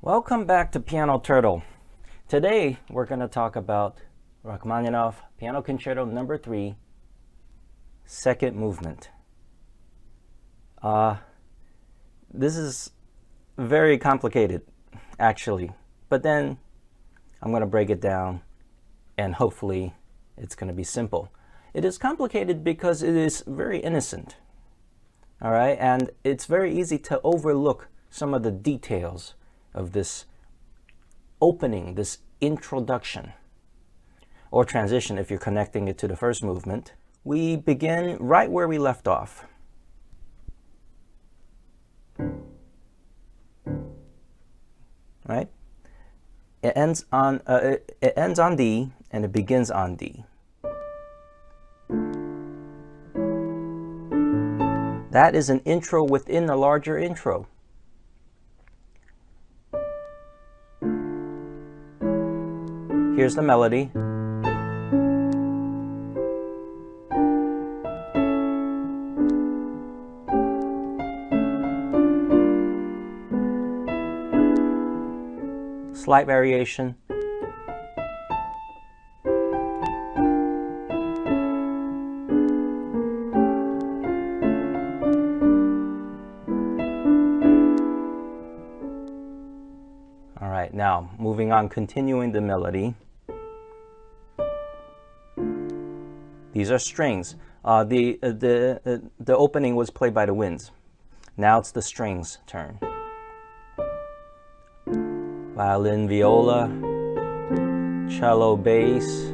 Welcome back to PianoTurtle. Today we're going to talk about Rachmaninoff Piano Concerto No. 3, second movement. This is very complicated, actually, but then I'm going to break it down and hopefully it's going to be simple. It is complicated because it is very innocent, all right, and it's very easy to overlook some of the details of this opening, this introduction, or transition if you're connecting it to the first movement. We begin right where we left off. Right? It ends on D and it begins on D. That is an intro within a larger intro. Here's the melody. Slight variation. All right, now moving on, continuing the melody. These are strings. The opening was played by the winds. Now it's the strings' turn. Violin, viola, cello, bass.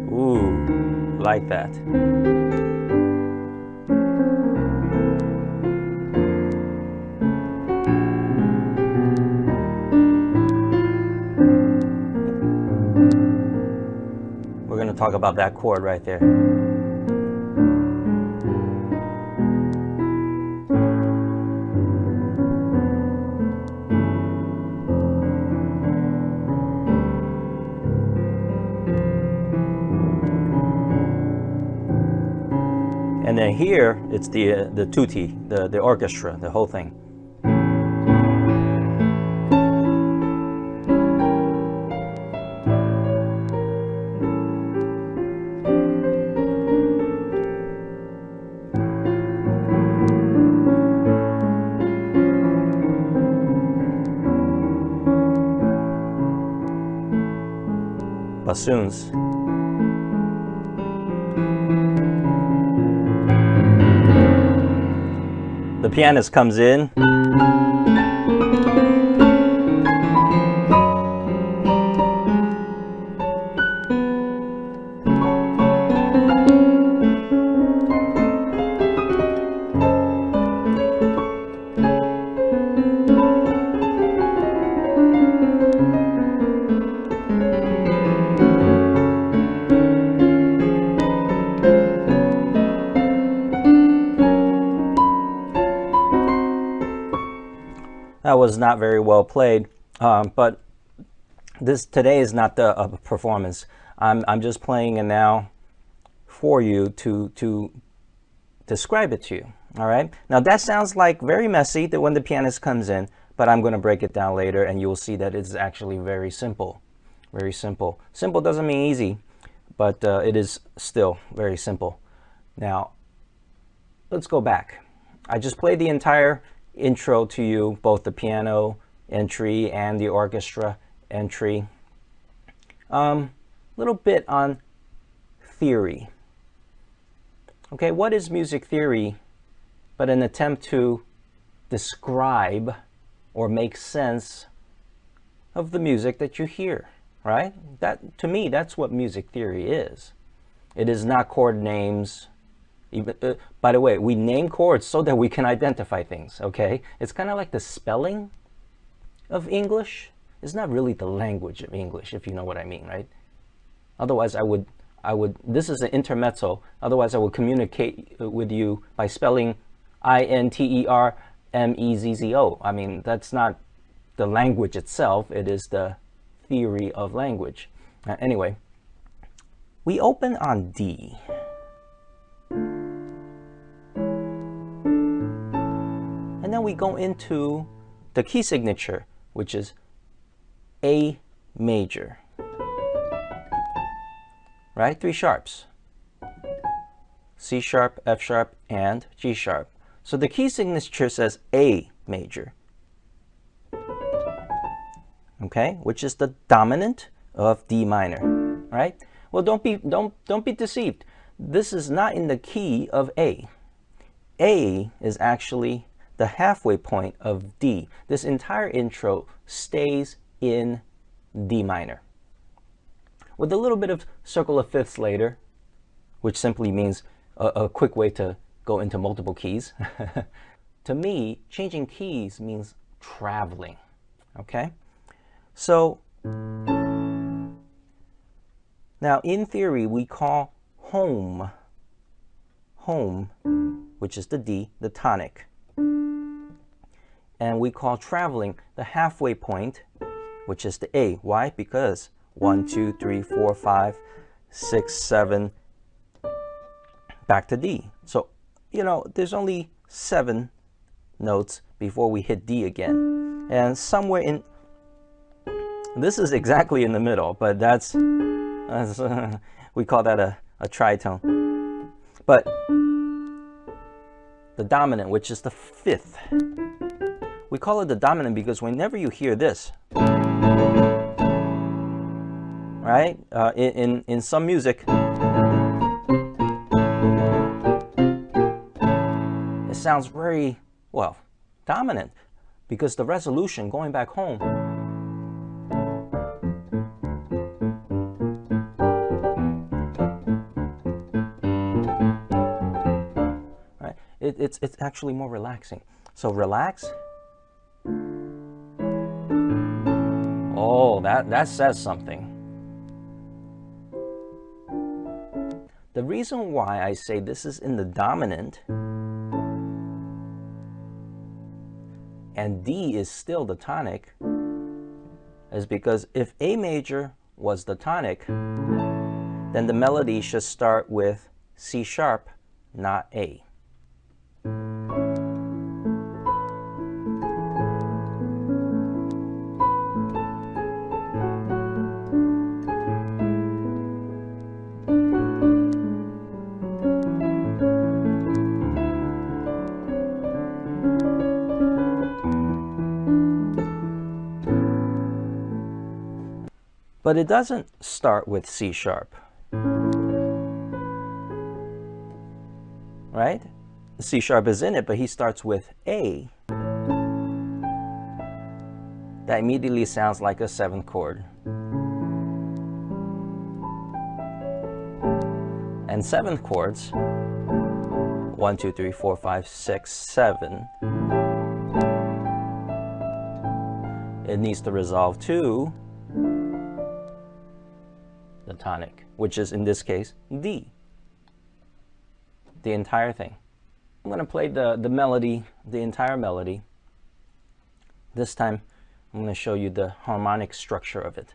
Ooh, like that. We're going to talk about that chord right there. And then here, it's the tutti, the orchestra, the whole thing. Bassoons. The pianist comes in. That was not very well played, but today is not the performance. I'm just playing it now for you to describe it to you. All right. Now that sounds like very messy when the pianist comes in, but I'm going to break it down later, and you'll see that it's actually very simple. Very simple. Simple doesn't mean easy, but it is still very simple. Now let's go back. I just played the entire intro to you, both the piano entry and the orchestra entry. Little bit on theory. Okay, what is music theory but an attempt to describe or make sense of the music that you hear, right? That, to me, that's what music theory is. It is not chord names. Even, by the way, we name chords so that we can identify things, okay? It's kind of like the spelling of English. It's not really the language of English, if you know what I mean, right? Otherwise, I would, this is an intermezzo. Otherwise, I would communicate with you by spelling intermezzo. I mean, that's not the language itself, it is the theory of language. Anyway, we open on D. And then we go into the key signature, which is A major. Right? 3 sharps. C sharp, F sharp, and G sharp. So the key signature says A major. Okay, which is the dominant of D minor, right? Well, don't be deceived. This is not in the key of A. A is actually the halfway point of D. This entire intro stays in D minor, with a little bit of circle of fifths later, which simply means a quick way to go into multiple keys. To me, changing keys means traveling, okay? So, now in theory, we call home, which is the D, the tonic. And we call traveling the halfway point, which is the A. Why? Because 1, 2, 3, 4, 5, 6, 7, back to D. So, you know, there's only 7 notes before we hit D again. And somewhere in, this is exactly in the middle, but that's we call that a tritone. But the dominant, which is the 5th, we call it the dominant because whenever you hear this, right, in some music, it sounds very, well, dominant, because the resolution going back home, right, it's actually more relaxing. So relax. Oh, that says something. The reason why I say this is in the dominant and D is still the tonic is because if A major was the tonic, then the melody should start with C sharp, not A. But it doesn't start with C sharp, right? C sharp is in it, but he starts with A. That immediately sounds like a 7th chord. And 7th chords, 1, 2, 3, 4, 5, 6, 7, it needs to resolve to the tonic, which is in this case D. The entire thing. I'm going to play the melody, the entire melody. This time I'm going to show you the harmonic structure of it.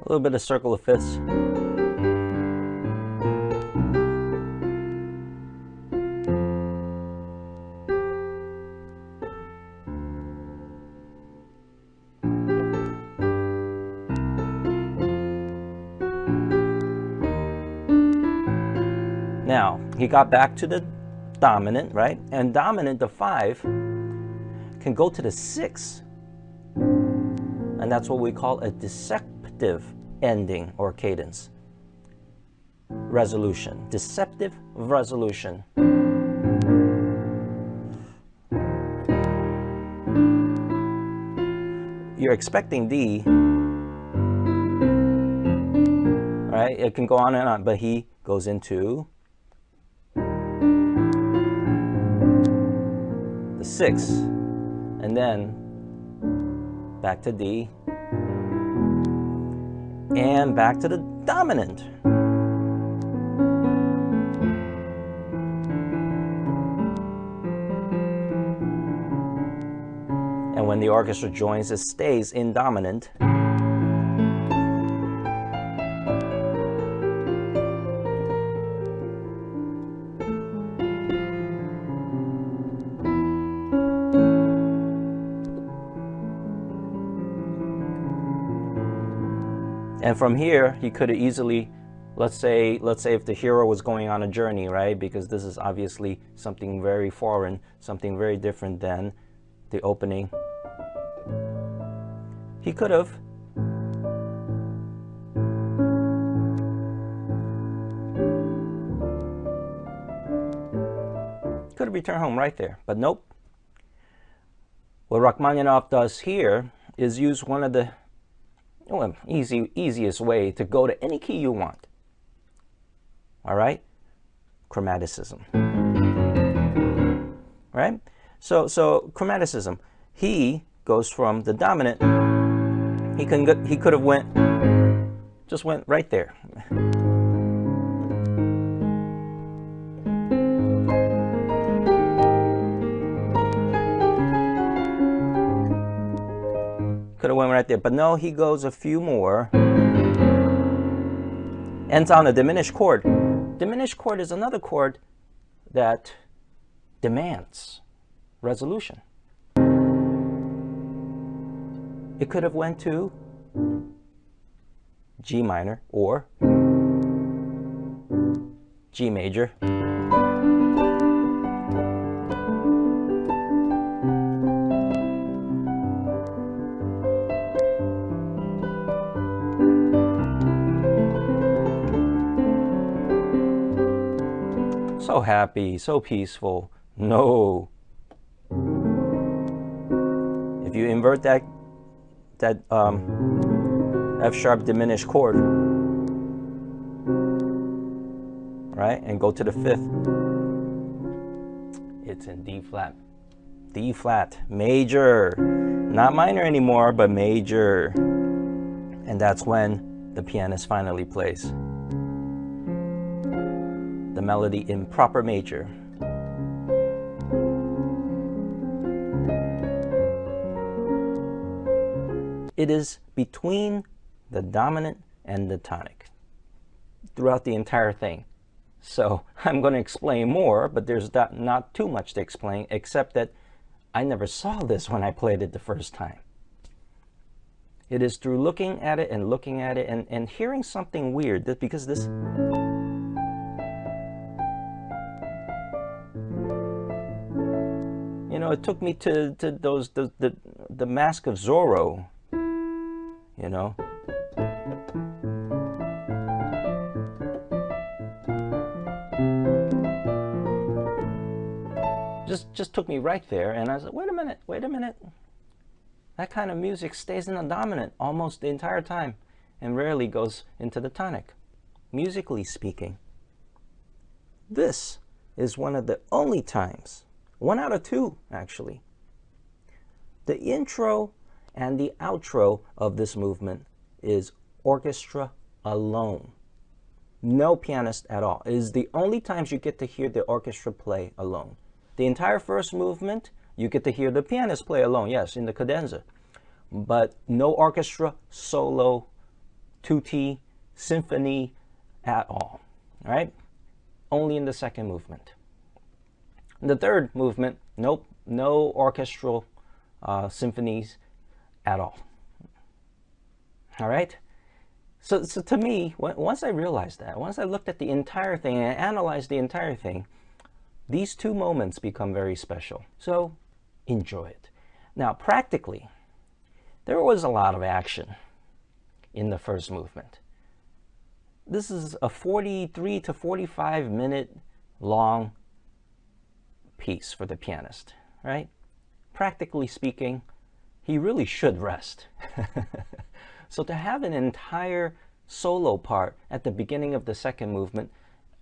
A little bit of circle of fifths. Now, he got back to the dominant, right? And dominant, the 5, can go to the 6. And that's what we call a deceptive ending or cadence. resolution, deceptive resolution. You're expecting D, right? It can go on and on, but he goes into the 6, and then back to D, and back to the dominant. And when the orchestra joins, it stays in dominant. And from here, he could have easily, let's say if the hero was going on a journey, right? Because this is obviously something very foreign, something very different than the opening. He could have returned home right there, but nope. What Rachmaninoff does here is use one of the easiest way to go to any key you want. All right? Chromaticism. Right? So chromaticism. He goes from the dominant. He could have just went right there. Could have went right there, but no, he goes a few more. Ends on a diminished chord. Diminished chord is another chord that demands resolution. It could have went to G minor or G major. So happy, so peaceful. No. If you invert that F sharp diminished chord, right, and go to the 5th, it's in D flat. D flat, major. Not minor anymore, but major. And that's when the pianist finally plays the melody in proper major. It is between the dominant and the tonic throughout the entire thing. So I'm going to explain more, but there's not too much to explain, except that I never saw this when I played it the first time. It is through looking at it and hearing something weird, because this, you know, it took me to the Mask of Zorro, you know. Just took me right there, and I was like, wait a minute. That kind of music stays in the dominant almost the entire time and rarely goes into the tonic, musically speaking. This is one of the only times, 1 out of 2 actually, the intro and the outro of this movement is orchestra alone. No pianist at all. It is the only times you get to hear the orchestra play alone. The entire first movement, you get to hear the pianist play alone, yes, in the cadenza. But no orchestra, solo, tutti, symphony at all, right? Only in the second movement. In the third movement, nope, no orchestral symphonies at all. All right? So to me, once I realized that, once I looked at the entire thing and analyzed the entire thing, these 2 moments become very special. So enjoy it. Now, practically, there was a lot of action in the first movement. this is a 43 to 45 minute long piece for the pianist, right? Practically speaking, he really should rest. So to have an entire solo part at the beginning of the second movement,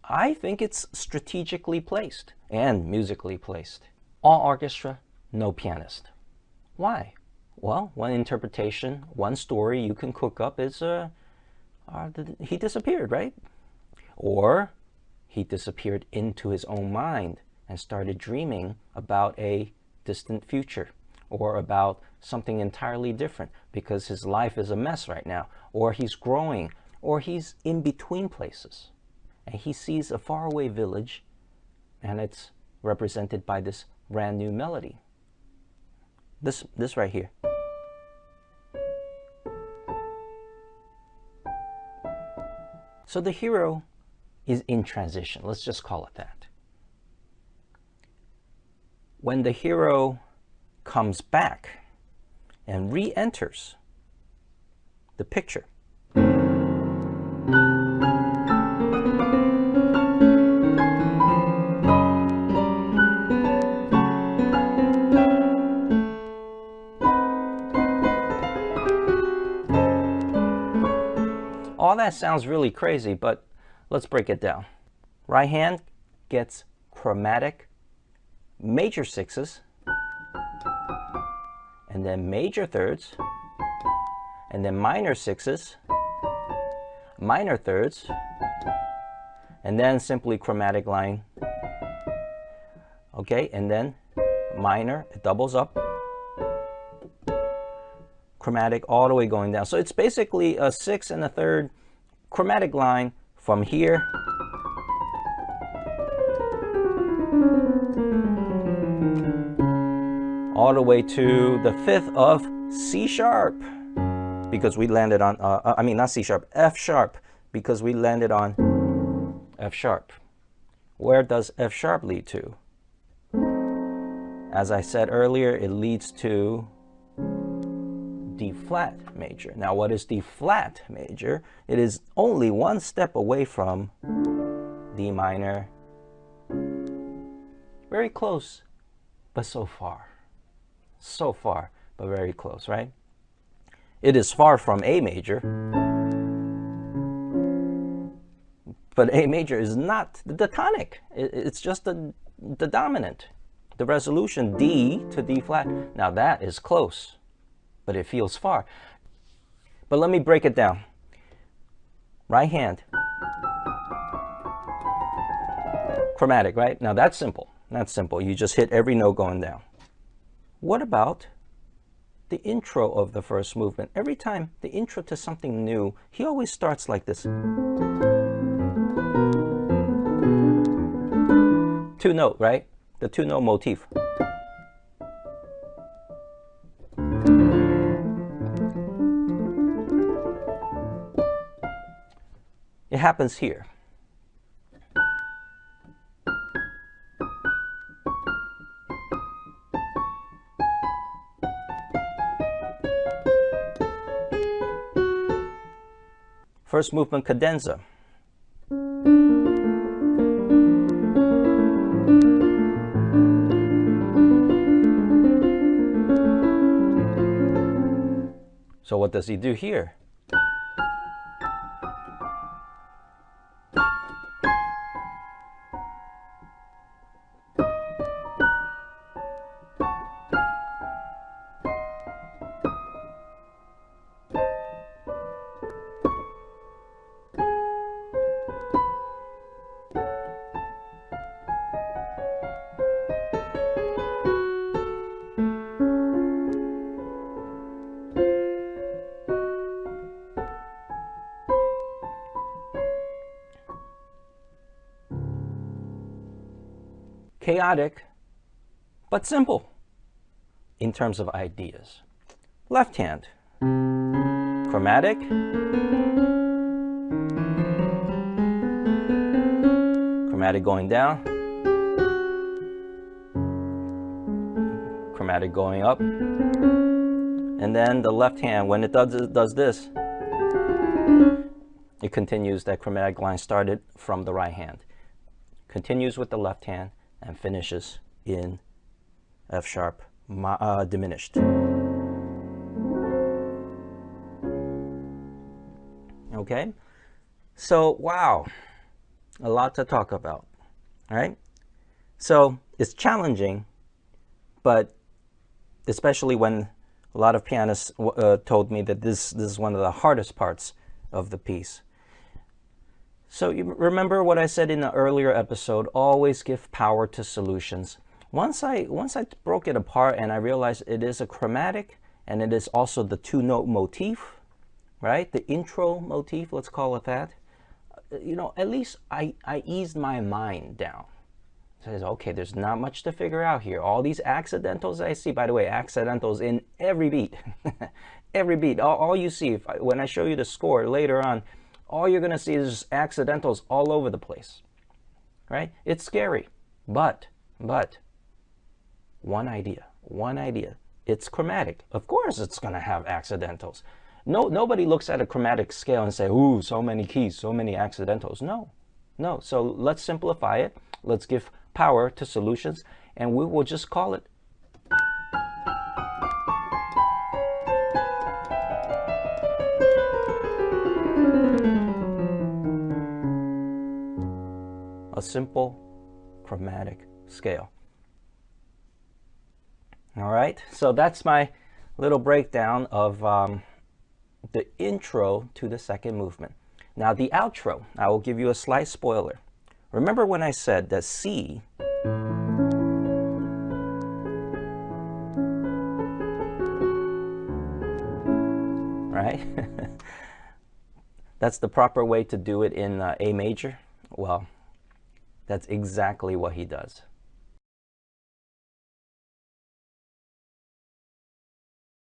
I think it's strategically placed and musically placed. All orchestra, no pianist. Why? Well, one interpretation, one story you can cook up is he disappeared, right? Or he disappeared into his own mind and started dreaming about a distant future, or about something entirely different because his life is a mess right now, or he's growing, or he's in between places. And he sees a faraway village, and it's represented by this brand new melody. This right here. So the hero is in transition. Let's just call it that. When the hero comes back and re-enters the picture, all that sounds really crazy, but let's break it down. Right hand gets chromatic major sixes, and then major thirds, and then minor sixes, minor thirds, and then simply chromatic line. Okay, and then minor, it doubles up, chromatic all the way going down. So it's basically a 6 and a third chromatic line from here all the way to the 5th of C sharp, because we landed on, not C sharp, F sharp, because we landed on F sharp. Where does F sharp lead to? As I said earlier, it leads to D flat major. Now, what is D flat major? It is only one step away from D minor. Very close, but so far. So far, but very close, right? It is far from A major, but A major is not the tonic. It's just the dominant. The resolution D to D flat. Now that is close, but it feels far. But let me break it down. Right hand. Chromatic, right? Now that's simple. That's simple. You just hit every note going down. What about the intro of the first movement? Every time the intro to something new, he always starts like this. Two note, right? The two note motif. It happens here. First movement cadenza. So what does he do here? Chaotic, but simple in terms of ideas. Left hand, chromatic, chromatic going down, chromatic going up, and then the left hand, when it does this, it continues that chromatic line started from the right hand, continues with the left hand, and finishes in F sharp diminished. Okay, so wow, a lot to talk about, right? So it's challenging, but especially when a lot of pianists told me that this is one of the hardest parts of the piece. So you remember what I said in the earlier episode, always give power to solutions. Once I broke it apart and I realized it is a chromatic and it is also the two-note motif, right? The intro motif, let's call it that. You know, at least I eased my mind down. Says, okay, there's not much to figure out here. All these accidentals I see, by the way, accidentals in every beat. Every beat. All you see, when I show you the score later on, all you're going to see is accidentals all over the place. Right? It's scary. But, one idea. It's chromatic. Of course it's going to have accidentals. Nobody looks at a chromatic scale and say, ooh, so many keys, so many accidentals. No. So let's simplify it. Let's give power to solutions, and we will just call it a simple chromatic scale. All right, so that's my little breakdown of the intro to the second movement. Now the outro, I will give you a slight spoiler. Remember when I said that C right? That's the proper way to do it in A major. Well, that's exactly what he does.